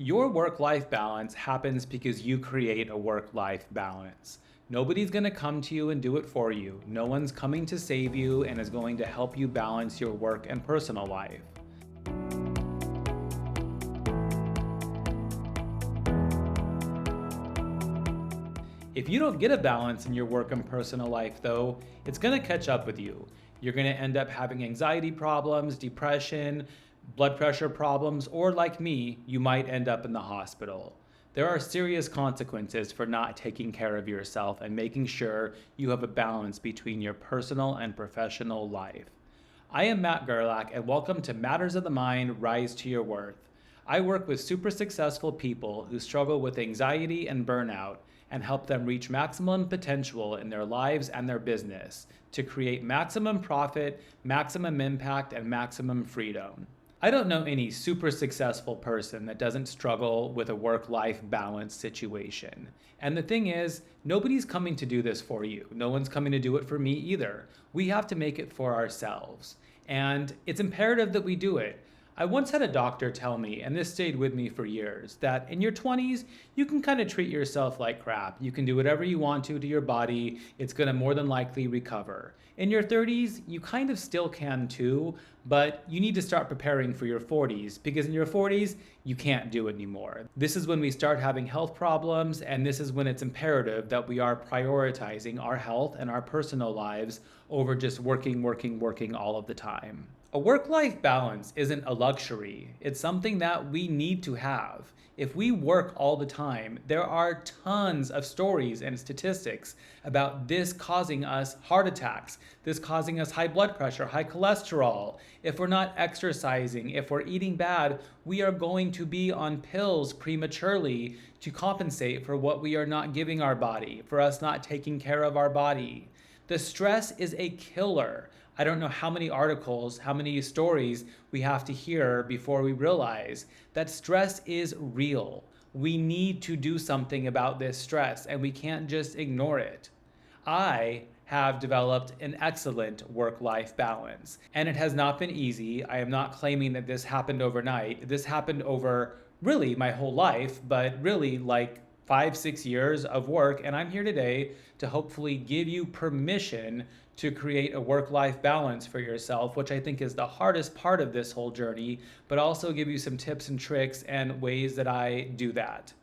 Your work-life balance happens because you create a work-life balance. Nobody's going to come to you and do it for you. No one's coming to save you and is going to help you balance your work and personal life. If you don't get a balance in your work and personal life, though, it's going to catch up with you. You're going to end up having anxiety problems, depression, blood pressure problems, or like me, you might end up in the hospital. There are serious consequences for not taking care of yourself and making sure you have a balance between your personal and professional life. I am Matt Gerlach, and welcome to Matters of the Mind Rise to Your Worth. I work with super successful people who struggle with anxiety and burnout and help them reach maximum potential in their lives and their business to create maximum profit, maximum impact, and maximum freedom. I don't know any super successful person that doesn't struggle with a work-life balance situation. And the thing is, nobody's coming to do this for you. No one's coming to do it for me either. We have to make it for ourselves. And it's imperative that we do it. I once had a doctor tell me, and this stayed with me for years, that in your 20s, you can kind of treat yourself like crap. You can do whatever you want to your body. It's going to more than likely recover. In your 30s, you kind of still can too, but you need to start preparing for your 40s because in your 40s, you can't do it anymore. This is when we start having health problems, and this is when it's imperative that we are prioritizing our health and our personal lives over just working all of the time. A work-life balance isn't a luxury. It's something that we need to have. If we work all the time, there are tons of stories and statistics about this causing us heart attacks, this causing us high blood pressure, high cholesterol. If we're not exercising, if we're eating bad, we are going to be on pills prematurely to compensate for what we are not giving our body, for us not taking care of our body. The stress is a killer. I don't know how many articles, how many stories we have to hear before we realize that stress is real. We need to do something about this stress and we can't just ignore it. I have developed an excellent work-life balance, and it has not been easy. I am not claiming that this happened overnight. This happened over really my whole life, but really like 5-6 years of work, and I'm here today to hopefully give you permission to create a work-life balance for yourself, which I think is the hardest part of this whole journey, but also give you some tips and tricks and ways that I do that.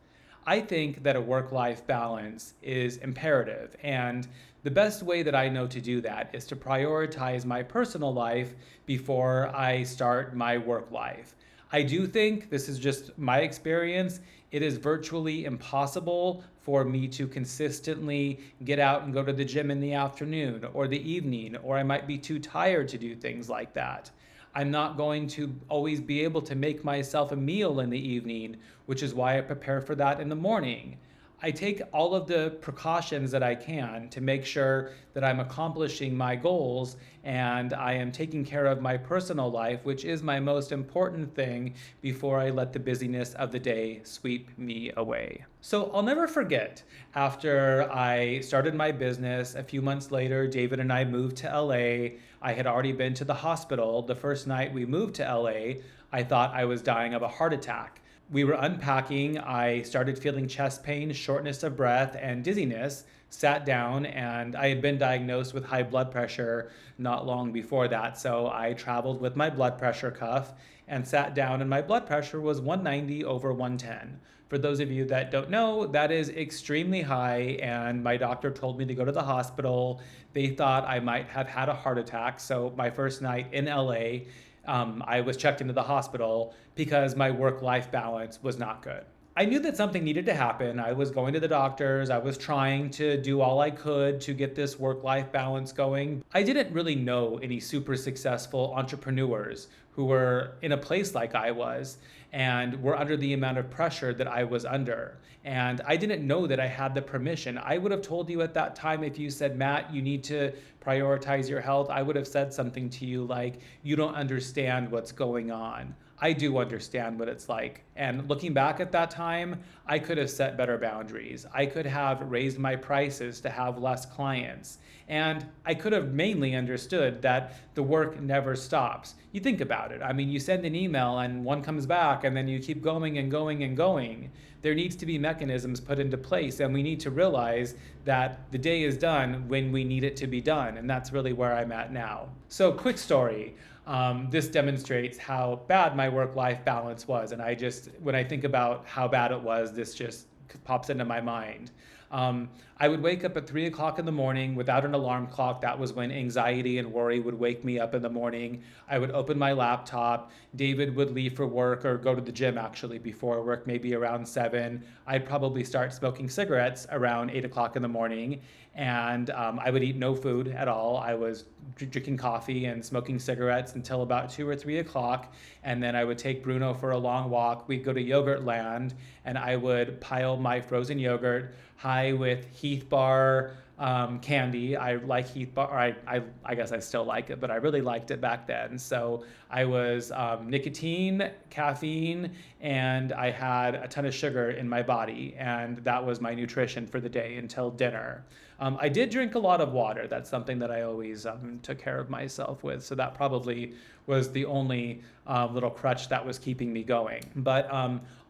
I think that a work-life balance is imperative, and the best way that I know to do that is to prioritize my personal life before I start my work life. I do think, this is just my experience, it is virtually impossible for me to consistently get out and go to the gym in the afternoon or the evening, or I might be too tired to do things like that. I'm not going to always be able to make myself a meal in the evening, which is why I prepare for that in the morning. I take all of the precautions that I can to make sure that I'm accomplishing my goals and I am taking care of my personal life, which is my most important thing before I let the busyness of the day sweep me away. So I'll never forget, after I started my business, a few months later, David and I moved to LA. I had already been to the hospital. The first night we moved to LA, I thought I was dying of a heart attack. We were unpacking. I started feeling chest pain, shortness of breath, and dizziness. Sat down, and I had been diagnosed with high blood pressure not long before that. So I traveled with my blood pressure cuff and sat down, and my blood pressure was 190 over 110. For those of you that don't know, that is extremely high, and my doctor told me to go to the hospital. They thought I might have had a heart attack. So my first night in LA, I was checked into the hospital because my work-life balance was not good. I knew that something needed to happen. I was going to the doctors. I was trying to do all I could to get this work-life balance going. I didn't really know any super successful entrepreneurs who were in a place like I was and were under the amount of pressure that I was under. And I didn't know that I had the permission. I would have told you at that time, if you said, Matt, you need to prioritize your health, I would have said something to you like, you don't understand what's going on. I do understand what it's like. And looking back at that time, I could have set better boundaries. I could have raised my prices to have less clients. And I could have mainly understood that the work never stops. You think about it. I mean, you send an email and one comes back, and then you keep going and going and going. There needs to be mechanisms put into place, and we need to realize that the day is done when we need it to be done. And that's really where I'm at now. So, quick story. This demonstrates how bad my work-life balance was. And when I think about how bad it was, this just pops into my mind. I would wake up at 3 o'clock in the morning without an alarm clock. That was when anxiety and worry would wake me up in the morning. I would open my laptop. David would leave for work or go to the gym actually before work, maybe around 7. I'd probably start smoking cigarettes around 8 o'clock in the morning. And I would eat no food at all. I was drinking coffee and smoking cigarettes until about 2 or 3 o'clock. And then I would take Bruno for a long walk. We'd go to Yogurt Land, and I would pile my frozen yogurt high with Heath Bar candy. I like Heath Bar. I guess I still like it, but I really liked it back then. So I was nicotine, caffeine, and I had a ton of sugar in my body. And that was my nutrition for the day until dinner. I did drink a lot of water. That's something that I always took care of myself with. So that probably was the only little crutch that was keeping me going. But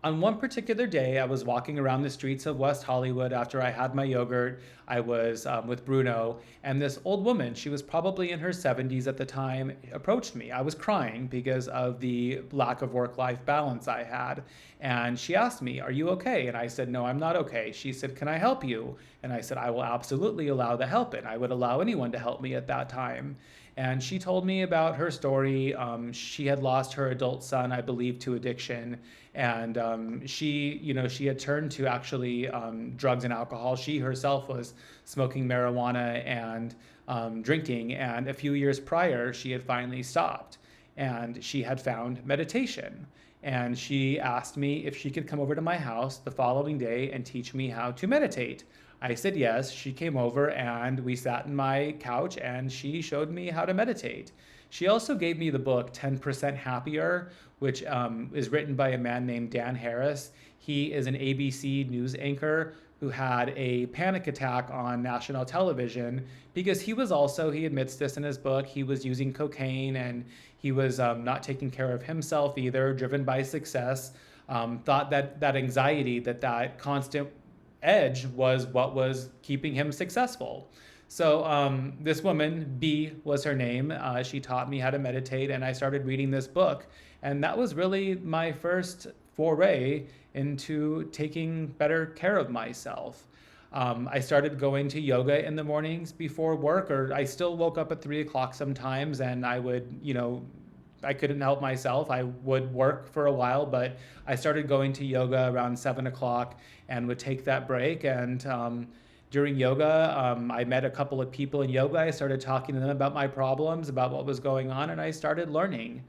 on one particular day, I was walking around the streets of West Hollywood after I had my yogurt. I was with Bruno, and this old woman, she was probably in her 70s at the time, approached me. I was crying because of the lack of work-life balance I had. And she asked me, "Are you okay?" And I said, "No, I'm not okay." She said, "Can I help you?" And I said, "I will absolutely allow the help." And I would allow anyone to help me at that time. And she told me about her story. She had lost her adult son, I believe, to addiction. And she had turned to actually drugs and alcohol. She herself was smoking marijuana and drinking. And a few years prior, she had finally stopped. And she had found meditation. And she asked me if she could come over to my house the following day and teach me how to meditate. I said yes. She came over and we sat in my couch and she showed me how to meditate. She also gave me the book 10% Happier, which is written by a man named Dan Harris. He is an ABC news anchor who had a panic attack on national television because he admits this in his book, he was using cocaine and he was not taking care of himself either, driven by success, thought that anxiety, that constant edge was what was keeping him successful. So this woman, B was her name, she taught me how to meditate and I started reading this book. And that was really my first foray into taking better care of myself. I started going to yoga in the mornings before work, or I still woke up at 3 o'clock sometimes and I would, I couldn't help myself. I would work for a while, but I started going to yoga around 7 o'clock and would take that break. And during yoga, I met a couple of people in yoga. I started talking to them about my problems, about what was going on, and I started learning.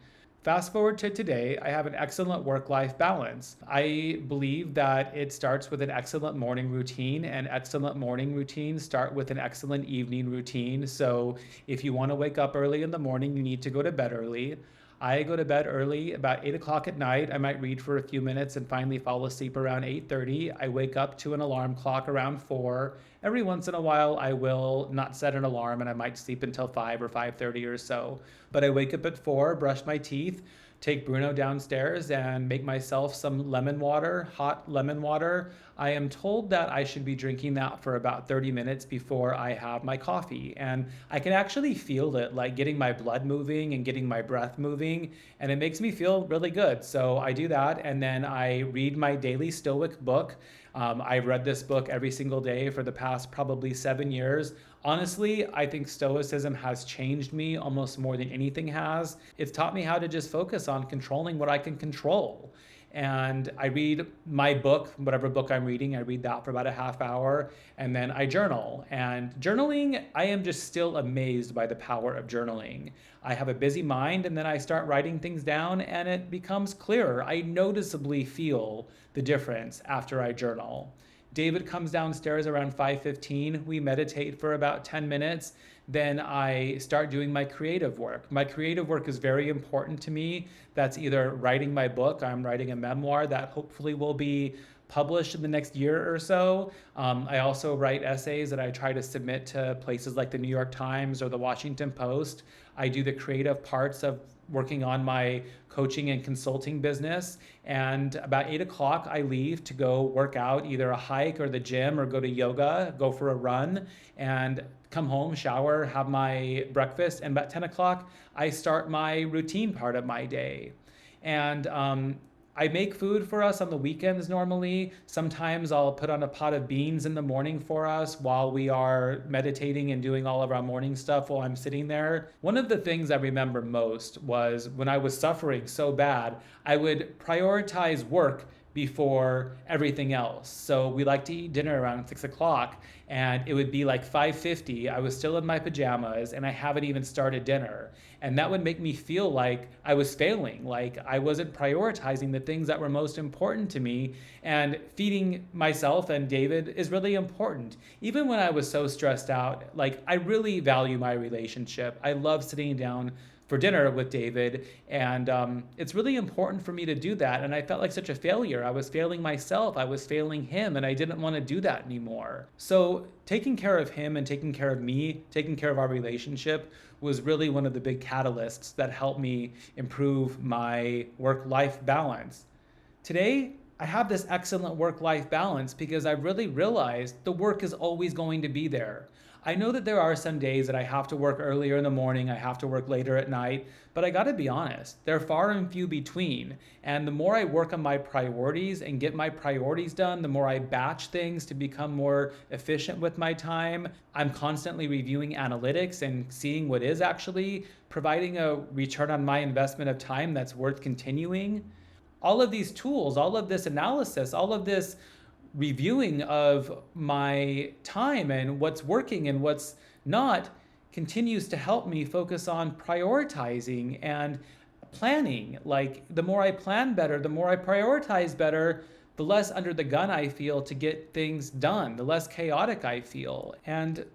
Fast forward to today, I have an excellent work-life balance. I believe that it starts with an excellent morning routine, and excellent morning routines start with an excellent evening routine. So if you want to wake up early in the morning, you need to go to bed early. I go to bed early, about 8 o'clock at night. I might read for a few minutes and finally fall asleep around 8:30. I wake up to an alarm clock around 4. Every once in a while, I will not set an alarm and I might sleep until 5 or 5:30 or so. But I wake up at 4, brush my teeth, take Bruno downstairs and make myself some lemon water, hot lemon water. I am told that I should be drinking that for about 30 minutes before I have my coffee. And I can actually feel it, like getting my blood moving and getting my breath moving. And it makes me feel really good. So I do that. And then I read my daily Stoic book. I've read this book every single day for the past probably 7 years. Honestly, I think Stoicism has changed me almost more than anything has. It's taught me how to just focus on controlling what I can control. And I read my book, whatever book I'm reading, I read that for about a half hour, and then I journal. And journaling, I am just still amazed by the power of journaling. I have a busy mind, and then I start writing things down, and it becomes clearer. I noticeably feel the difference after I journal. David comes downstairs around 5:15. We meditate for about 10 minutes. Then I start doing my creative work. My creative work is very important to me. That's either writing my book. I'm writing a memoir that hopefully will be published in the next year or so. I also write essays that I try to submit to places like the New York Times or the Washington Post. I do the creative parts of working on my coaching and consulting business. And about 8 o'clock, I leave to go work out, either a hike or the gym or go to yoga, go for a run, and come home, shower, have my breakfast. And about 10 o'clock, I start my routine part of my day. And I make food for us on the weekends normally. Sometimes I'll put on a pot of beans in the morning for us while we are meditating and doing all of our morning stuff while I'm sitting there. One of the things I remember most was when I was suffering so bad, I would prioritize work before everything else. So we like to eat dinner around 6 o'clock, and it would be like 5:50. I was still in my pajamas and I haven't even started dinner. And that would make me feel like I was failing, like I wasn't prioritizing the things that were most important to me. And feeding myself and David is really important. Even when I was so stressed out, like I really value my relationship. I love sitting down for dinner with David, and it's really important for me to do that. And I felt like such a failure. I was failing myself, I was failing him, and I didn't want to do that anymore. So taking care of him and taking care of me, taking care of our relationship was really one of the big catalysts that helped me improve my work-life balance. Today, I have this excellent work-life balance because I've really realized the work is always going to be there. I know that there are some days that I have to work earlier in the morning, I have to work later at night, but I gotta be honest, they're far and few between. And the more I work on my priorities and get my priorities done, the more I batch things to become more efficient with my time. I'm constantly reviewing analytics and seeing what is actually providing a return on my investment of time that's worth continuing. All of these tools, all of this analysis, all of this reviewing of my time and what's working and what's not continues to help me focus on prioritizing and planning. Like the more I plan better, the more I prioritize better, the less under the gun I feel to get things done, the less chaotic I feel. And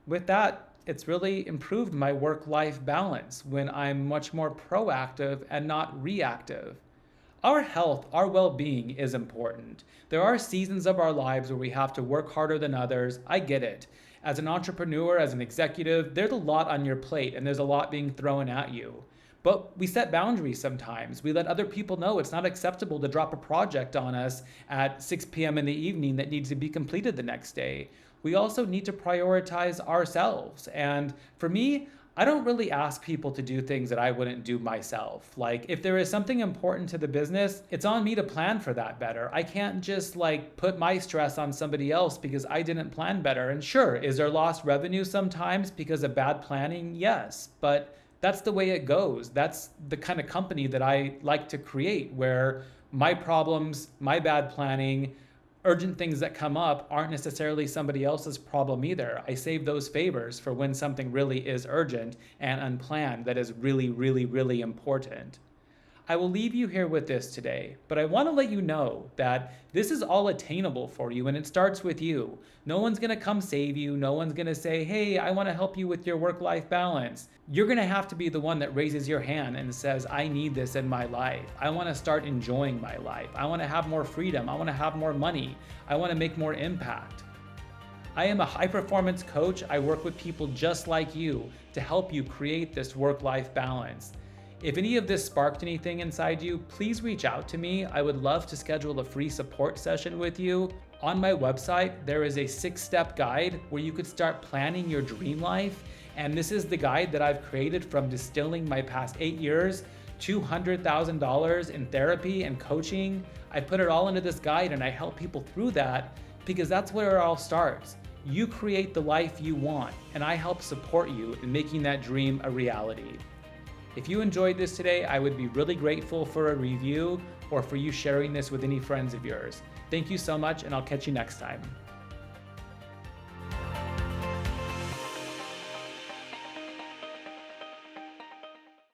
with that, it's really improved my work-life balance when I'm much more proactive and not reactive. Our health, our well-being is important. There are seasons of our lives where we have to work harder than others. I get it. As an entrepreneur, as an executive, there's a lot on your plate and there's a lot being thrown at you. But we set boundaries sometimes. We let other people know it's not acceptable to drop a project on us at 6 p.m. in the evening that needs to be completed the next day. We also need to prioritize ourselves. And for me, I don't really ask people to do things that I wouldn't do myself. Like if there is something important to the business, it's on me to plan for that better. I can't just like put my stress on somebody else because I didn't plan better. And sure, is there lost revenue sometimes because of bad planning? Yes, but that's the way it goes. That's the kind of company that I like to create, where my problems, my bad planning, urgent things that come up aren't necessarily somebody else's problem either. I save those favors for when something really is urgent and unplanned that is really, really, really important. I will leave you here with this today, but I want to let you know that this is all attainable for you and it starts with you. No one's going to come save you. No one's going to say, hey, I want to help you with your work-life balance. You're going to have to be the one that raises your hand and says, I need this in my life. I want to start enjoying my life. I want to have more freedom. I want to have more money. I want to make more impact. I am a high-performance coach. I work with people just like you to help you create this work-life balance. If any of this sparked anything inside you, please reach out to me. I would love to schedule a free support session with you. On my website, there is a 6-step guide where you could start planning your dream life. And this is the guide that I've created from distilling my past 8 years, $200,000 in therapy and coaching. I put it all into this guide and I help people through that because that's where it all starts. You create the life you want, and I help support you in making that dream a reality. If you enjoyed this today, I would be really grateful for a review or for you sharing this with any friends of yours. Thank you so much, and I'll catch you next time.